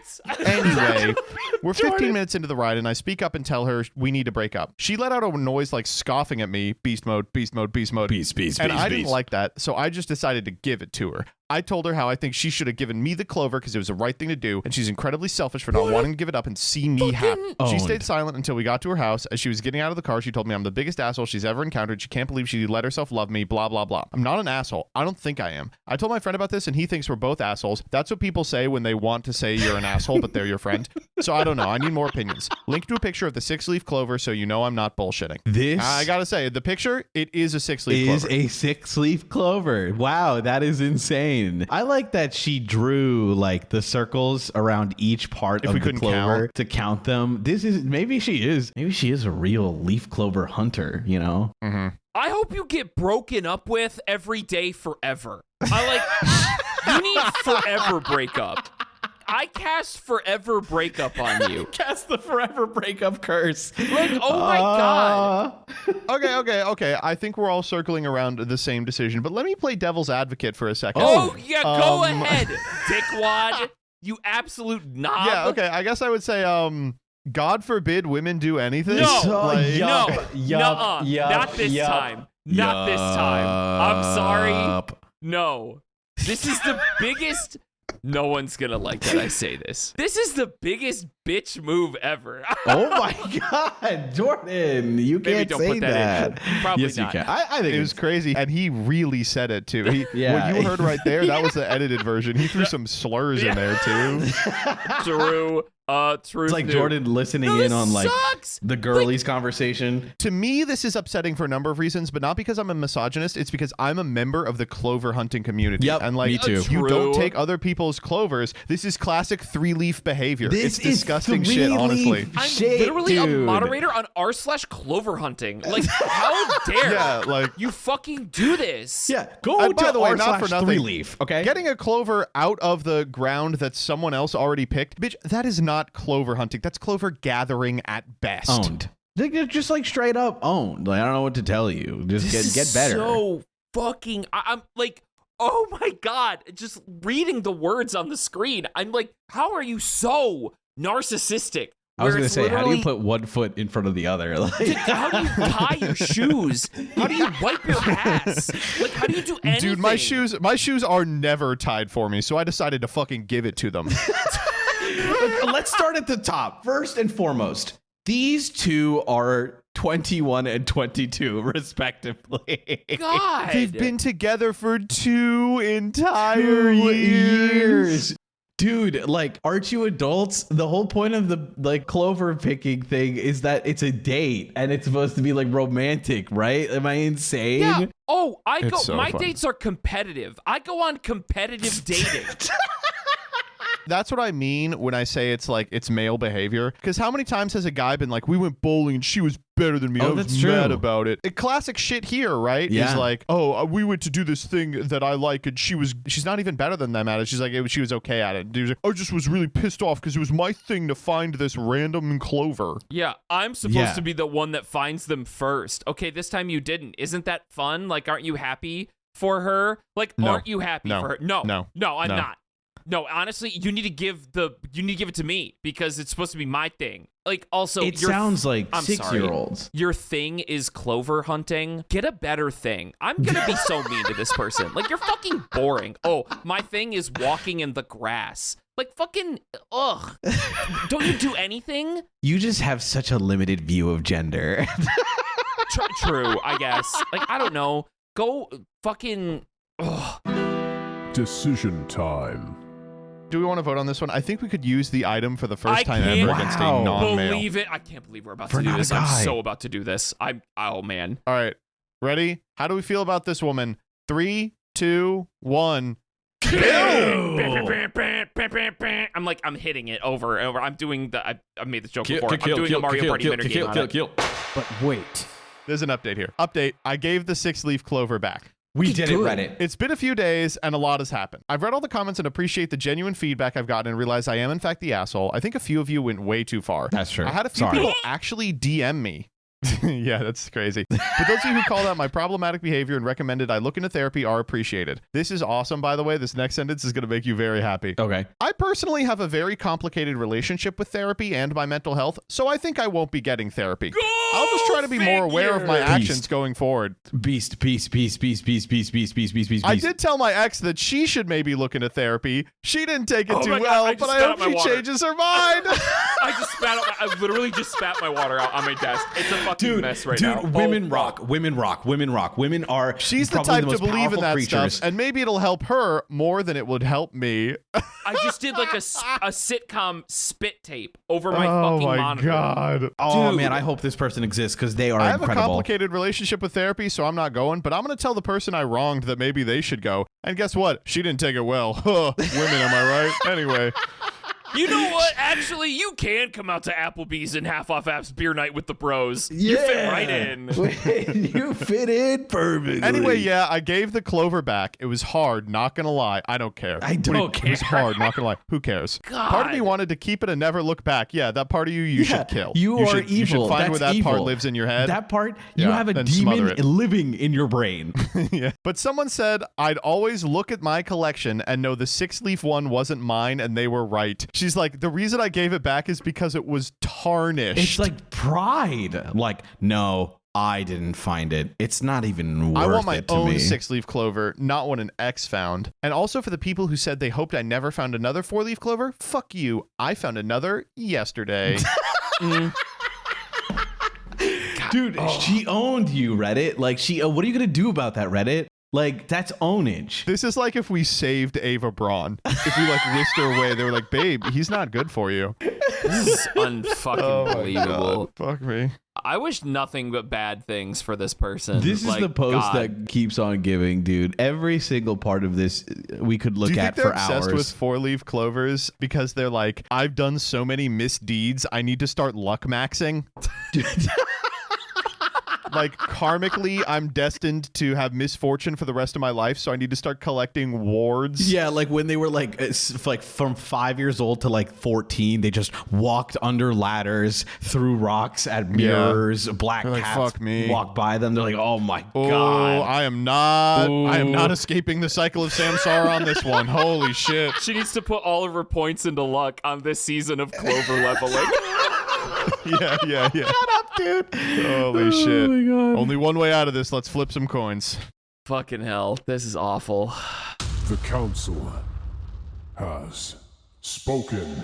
So anyway, we're 15 minutes into the ride, and I speak up and tell her we need to break up. She let out a noise like scoffing at me, beast mode, beast mode, beast mode. Beast, And I didn't like that, so I just decided to give it to her. I told her how I think she should have given me the clover because it was the right thing to do, and she's incredibly selfish for not wanting to give it up and see me happy. She stayed silent until we got to her house. As she was getting out of the car, she told me I'm the biggest asshole she's ever encountered. She can't believe she let herself love me, blah, blah, blah. I'm not an asshole. I don't think I am. I told my friend about this, and he thinks we're both assholes. That's what people say when they want to say you're an asshole, but they're your friend. So I don't know. I need more opinions. Link to a picture of the 6-leaf clover so you know I'm not bullshitting. This I gotta say, the picture, it is a 6-leaf clover. is a 6-leaf clover. Wow, that is insane. I like that she drew like the circles around each part of the clover to count them. This is maybe she is a real leaf clover hunter, you know? Mm-hmm. I hope you get broken up with every day forever. You need forever breakup. I cast forever breakup on you. Cast the forever breakup curse. Like, oh my God. Okay. I think we're all circling around the same decision, but let me play devil's advocate for a second. Oh, yeah, go ahead, dickwad. You absolute knob. Yeah, okay. I guess I would say, God forbid women do anything. No, not this time. Not this time. I'm sorry. No. This is the biggest... No one's gonna like that I say this. This is the biggest bitch move ever. Oh my God, Jordan, you can't don't say put that that. in. Probably yes, not. You can. I think it was crazy, and he really said it too. What you heard right there, that was the edited version. He threw some slurs in there too. True. It's like Jordan listening in on like the girlies conversation. To me, this is upsetting for a number of reasons, but not because I'm a misogynist. It's because I'm a member of the clover hunting community. Yep, and like, me too. You don't take other people's clovers. This is classic 3-leaf behavior. This it's disgusting shit, honestly. I'm literally a moderator on r/clover hunting. Like, how dare you fucking do this? Yeah, go and by the way, not for nothing. 3-leaf, okay? Getting a clover out of the ground that someone else already picked, bitch, that is not clover hunting. That's clover gathering at best. Owned. They're just like straight up owned. Like, I don't know what to tell you. Just get better. So fucking, I'm like, oh my God, just reading the words on the screen. I'm like, how are you so narcissistic? I was going to say, how do you put one foot in front of the other? Like, how do you tie your shoes? How do you wipe your ass? Like, how do you do anything? Dude, my shoes are never tied for me, so I decided to fucking give it to them. Let's start at the top. First and foremost, these two are 21 and 22, respectively. God. They've been together for 2 entire years. Dude, like, aren't you adults? The whole point of the like clover picking thing is that it's a date and it's supposed to be like romantic, right? Am I insane? Yeah. Oh, my fun. dates are competitive. I go on competitive dating. That's what I mean when I say it's male behavior. Because how many times has a guy been like, we went bowling and she was better than me. I was mad about it. Classic shit here, right? Yeah. Is like, we went to do this thing that I like and she's not even better than them at it. She's like, she was okay at it. Dude's like, I just was really pissed off because it was my thing to find this random clover. Yeah, I'm supposed to be the one that finds them first. Okay, this time you didn't. Isn't that fun? Like, aren't you happy for her? Like, aren't you happy for her? No, I'm not. No, honestly, you need to give it to me because it's supposed to be my thing. Like, also, It sounds like I'm sorry. 6-year-olds. Your thing is clover hunting. Get a better thing. I'm gonna be so mean to this person. Like, you're fucking boring. Oh, my thing is walking in the grass. Like, fucking, ugh. Don't you do anything? You just have such a limited view of gender. True, I guess. Like, I don't know. Go fucking, ugh. Decision time. Do we want to vote on this one? I think we could use the item for the first time ever against a non-male. Believe it. I can't believe we're about For to do not a this. I'm guy. so about to do this. Oh, man. All right. Ready? How do we feel about this woman? 3, 2, 1. I'm hitting it over and over. I'm doing I made this joke before. I'm doing a Mario Party minor game on it. But wait. There's an update here. Update. I gave the 6-leaf clover back. We did it, Reddit. It's been a few days and a lot has happened. I've read all the comments and appreciate the genuine feedback I've gotten and realize I am in fact the asshole. I think a few of you went way too far. That's true. I had a few people actually DM me. Yeah, that's crazy. But those of you who called out my problematic behavior and recommended I look into therapy are appreciated. This is awesome, by the way. This next sentence is going to make you very happy. Okay. I personally have a very complicated relationship with therapy and my mental health, so I think I won't be getting therapy. I'll just try to be more aware of my actions going forward. Beast. I did tell my ex that she should maybe look into therapy. She didn't take it too my God, well, I just but I spat hope out my she water. changes her mind. I literally just spat my water out on my desk. It's a fucking mess right now. Women rock. Women are She's the probably type to most believe in powerful that creatures. stuff, and maybe it'll help her more than it would help me. I just did like a sitcom spit tape over my Oh fucking my monitor. god. Oh Dude. man, I hope this person exists because they are I have incredible. a complicated relationship with therapy, so I'm not going, but I'm going to tell the person I wronged that maybe they should go. And guess what? She didn't take it well. Women, am I right? Anyway. You know what? Actually, you can come out to Applebee's and half off apps beer night with the bros. Yeah. You fit right in. You fit in perfectly. Anyway, yeah, I gave the clover back. It was hard, not gonna lie. I don't care. I don't It was hard, not gonna lie. Who cares? Part of me God. wanted to keep it and never look back. Yeah, that part of you should kill. You are should, evil. You should find That's where that part evil. lives in your head. That part, you Yeah, have a then smother demon it. living in your brain. Yeah. But someone said I'd always look at my collection and know the 6-leaf one wasn't mine, and they were right. She's like, the reason I gave it back is because it was tarnished. It's like pride. Like, no, I didn't find it. It's not even worth I want my it to own me. 6-leaf clover, not one an ex found. And also for the people who said they hoped I never found another 4-leaf clover, fuck you. I found another yesterday. Dude, she owned you, Reddit. Like, what are you going to do about that, Reddit? Like, that's ownage. This is like if we saved Ava Braun. If we like whisked her away, they were like, babe, he's not good for you. This is unfucking believable. Fuck me. I wish nothing but bad things for this person. This is Like, the post God. that keeps on giving, dude. Every single part of this we could look Do you at think they're for obsessed hours. with 4-leaf clovers because they're like, I've done so many misdeeds, I need to start luck maxing? Like, karmically, I'm destined to have misfortune for the rest of my life, so I need to start collecting wards. Yeah, like when they were like from 5 years old to like 14, they just walked under ladders, threw rocks at mirrors, black They're like, cats "Fuck me." walked by them. They're like, oh my Oh, god. I am not escaping the cycle of Samsara on this one. Holy shit. She needs to put all of her points into luck on this season of Clover leveling. Yeah. Shut up, dude. Holy shit. my god. Only one way out of this. Let's flip some coins. Fucking hell. This is awful. The Council has spoken.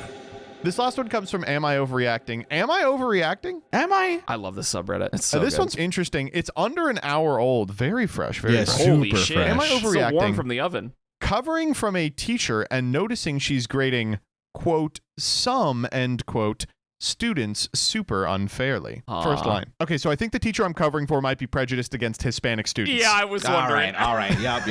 This last one comes from Am I Overreacting? Am I overreacting? Am I? I love this subreddit. It's so This good. one's interesting. It's under an hour old. Very fresh. Very Yes. fresh. Holy super shit. fresh. Am I So overreacting? warm from the oven. Covering from a teacher and noticing she's grading, quote, some, end quote, students super unfairly. Aw. First line. Okay, so I think the teacher I'm covering for might be prejudiced against Hispanic students. Yeah, I was wondering. All right. Yup.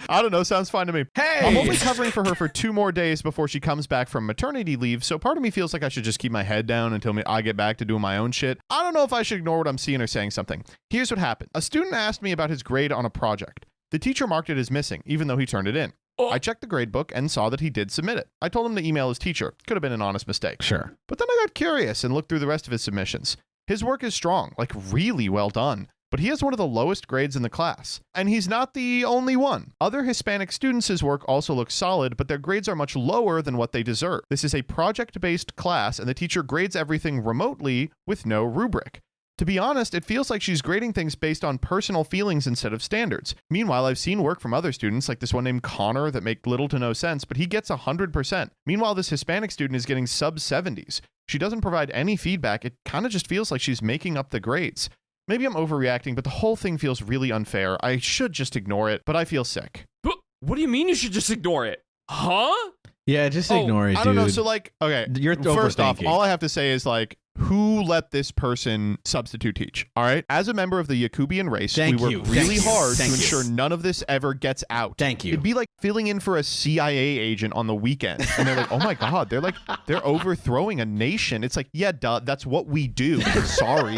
I don't know. Sounds fine to me. Hey! I'm only covering for her for 2 more days before she comes back from maternity leave, so part of me feels like I should just keep my head down until I get back to doing my own shit. I don't know if I should ignore what I'm seeing or saying something. Here's what happened. A student asked me about his grade on a project. The teacher marked it as missing, even though he turned it in. Oh. I checked the grade book and saw that he did submit it. I told him to email his teacher. Could have been an honest mistake. Sure. But then I got curious and looked through the rest of his submissions. His work is strong, like really well done. but he has one of the lowest grades in the class. And he's not the only one. Other Hispanic students' work also looks solid, but their grades are much lower than what they deserve. This is a project-based class, and the teacher grades everything remotely with no rubric. To be honest, it feels like she's grading things based on personal feelings instead of standards. Meanwhile, I've seen work from other students, like this one named Connor, that make little to no sense, but he gets 100%. Meanwhile, this Hispanic student is getting sub-70s. She doesn't provide any feedback. It kind of just feels like she's making up the grades. Maybe I'm overreacting, but the whole thing feels really unfair. I should just ignore it, but I feel sick. But what do you mean you should just ignore it? Huh? Yeah, just ignore it, dude. I don't know. So, like, okay, You're first off, overthinking. all I have to say is, like, who let this person substitute teach? All right. As a member of the Yakubian race, we work really hard to ensure none of this ever gets out. Thank you. It'd be like filling in for a CIA agent on the weekend. And they're like, oh my God, they're overthrowing a nation. It's like, yeah, duh, that's what we do. Sorry.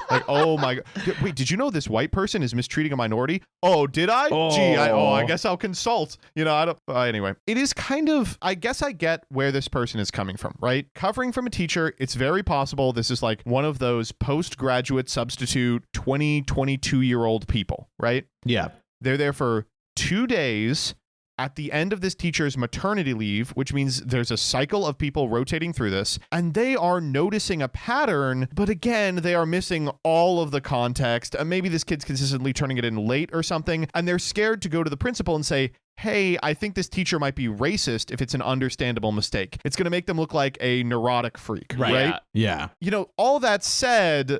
Like, oh my God. Wait, did you know this white person is mistreating a minority? Oh, did I? Oh. Gee, I guess I'll consult. You know, I don't, anyway. It is kind of, I guess I get where this person is coming from, right? Covering from a teacher, it's very possible this is like one of those postgraduate substitute 22-year-old people, right? Yeah. They're there for 2 days at the end of this teacher's maternity leave, which means there's a cycle of people rotating through this, and they are noticing a pattern, but again, they are missing all of the context. Maybe this kid's consistently turning it in late or something, and they're scared to go to the principal and say, hey, I think this teacher might be racist if it's an understandable mistake. It's going to make them look like a neurotic freak, right? Yeah. You know, all that said,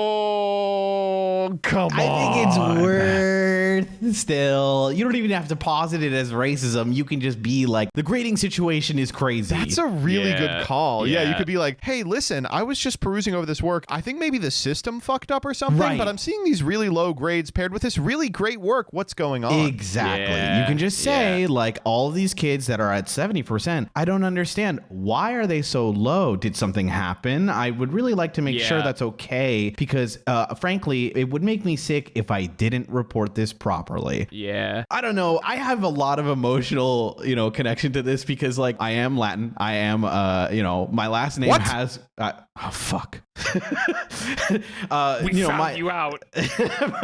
oh, come on. I think it's worth still. You don't even have to posit it as racism. You can just be like, the grading situation is crazy. That's a really good call. Yeah, Yeah. you could be like, hey, listen, I was just perusing over this work. I think maybe the system fucked up or something, Right. but I'm seeing these really low grades paired with this really great work. What's going on? Exactly. Yeah. You can just say, like, all of these kids that are at 70%, I don't understand. Why are they so low? Did something happen? I would really like to make sure that's okay because, frankly, it would make me sick if I didn't report this properly. Yeah. I don't know. I have a lot of emotional, connection to this because, like, I am Latin. I am, my last name has. Oh fuck. We found you out.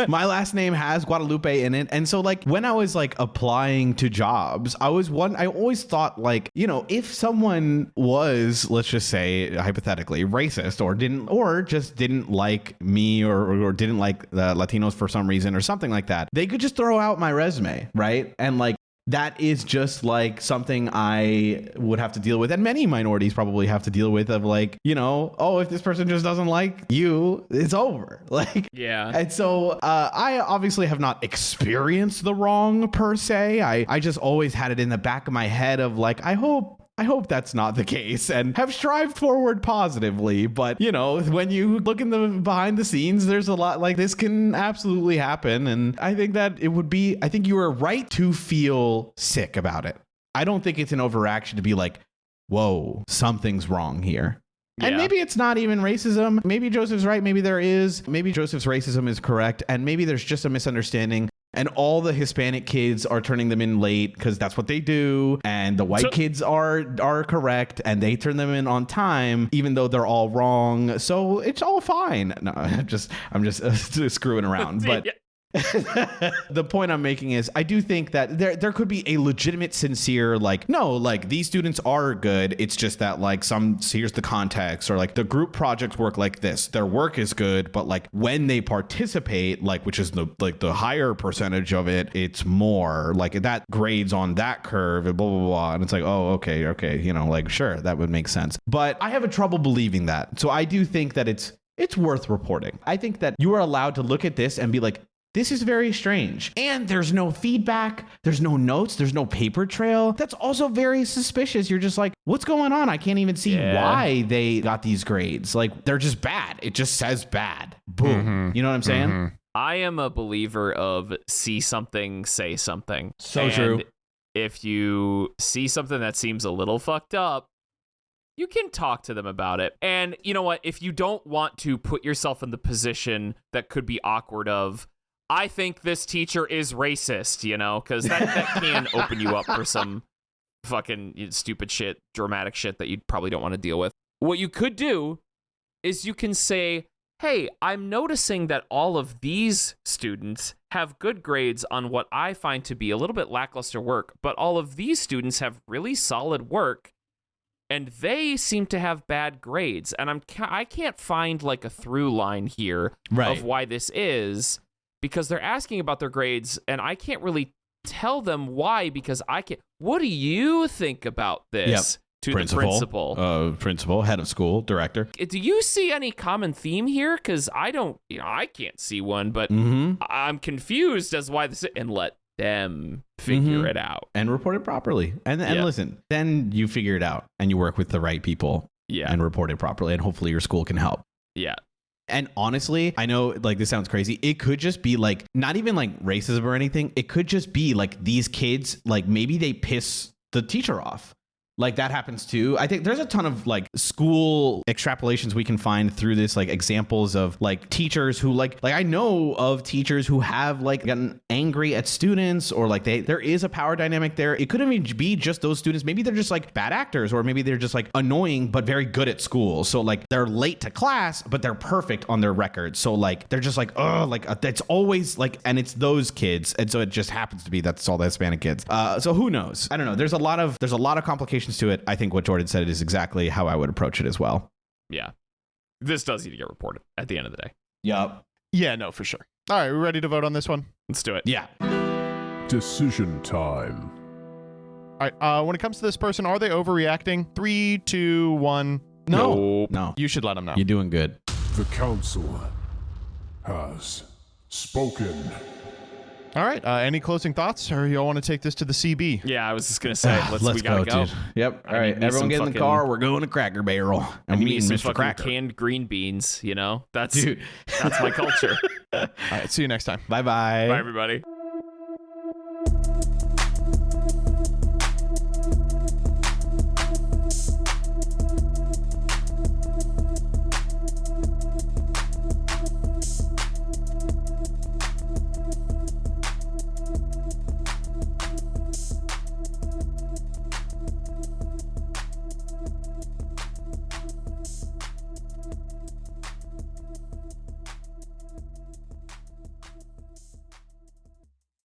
My last name has Guadalupe in it, and so like when I was like applying to jobs, I always thought like, if someone was, let's just say hypothetically, racist or just didn't like me or didn't like the Latinos for some reason or something like that, they could just throw out my resume, right? And like that is just like something I would have to deal with, and many minorities probably have to deal with, of like, if this person just doesn't like you, it's over. Like, Yeah. And so I obviously have not experienced the wrong per se. I just always had it in the back of my head of like, I hope that's not the case, and have strived forward positively. But, when you look in the behind the scenes, there's a lot like this can absolutely happen. And I think that I think you are right to feel sick about it. I don't think it's an overreaction to be like, whoa, something's wrong here. And maybe it's not even racism. Maybe Joseph's right. Maybe there is. Maybe Joseph's racism is correct. And maybe there's just a misunderstanding. And all the Hispanic kids are turning them in late because that's what they do. And the white kids are correct and they turn them in on time, even though they're all wrong. So it's all fine. No, I'm just screwing around. But the point I'm making is I do think that there could be a legitimate, sincere, like, no, like these students are good. It's just that like here's the context, or like the group projects work like this. Their work is good, but like when they participate, like, which is the higher percentage of it, it's more like that grades on that curve and blah, blah, blah. And it's like, oh, okay. Like, sure, that would make sense. But I have a trouble believing that. So I do think that it's worth reporting. I think that you are allowed to look at this and be like, this is very strange. And there's no feedback. There's no notes. There's no paper trail. That's also very suspicious. You're just like, what's going on? I can't even see why they got these grades. Like, they're just bad. It just says bad. Boom. Mm-hmm. You know what I'm saying? Mm-hmm. I am a believer of see something, say something. So And true. If you see something that seems a little fucked up, you can talk to them about it. And you know what? If you don't want to put yourself in the position that could be awkward of, I think this teacher is racist, because that can open you up for some fucking stupid shit, dramatic shit that you probably don't want to deal with. What you could do is you can say, hey, I'm noticing that all of these students have good grades on what I find to be a little bit lackluster work, but all of these students have really solid work, and they seem to have bad grades. And I can't find like a through line here of why this is, because they're asking about their grades, and I can't really tell them why, because I can't. What do you think about this? To the principal, head of school, director. Do you see any common theme here? Because I don't, I can't see one, but I'm confused as why this is, and let them figure it out. And report it properly. And listen, then you figure it out and you work with the right people and report it properly, and hopefully your school can help. Yeah. And honestly, I know like this sounds crazy. It could just be like, not even like racism or anything. It could just be like these kids, like maybe they piss the teacher off. Like that happens too. I think there's a ton of like school extrapolations we can find through this, like examples of like teachers who like I know of teachers who have like gotten angry at students, or like there is a power dynamic there. It couldn't even be just those students. Maybe they're just like bad actors, or maybe they're just like annoying but very good at school. So like they're late to class, but they're perfect on their record. So like they're just like, oh, like that's always like, and it's those kids. And so it just happens to be that's all the Hispanic kids. So who knows? I don't know. There's a lot of complications to it. I think what Jordan said is exactly how I would approach it as well. Yeah. This does need to get reported at the end of the day. Yup. Yeah, no, for sure. All right, we ready to vote on this one? Let's do it. Yeah. Decision time. All right, when it comes to this person, are they overreacting? 3, 2, 1. No. You should let them know. You're doing good. The council has spoken. All right, any closing thoughts, or y'all want to take this to the CB? Yeah, I was just going to say, we gotta go. Dude. Yep. All right, everyone get in the car. We're going to Cracker Barrel. And we eating Mr. Cracker. Canned green beans, that's my culture. All right, see you next time. Bye-bye. Bye, everybody.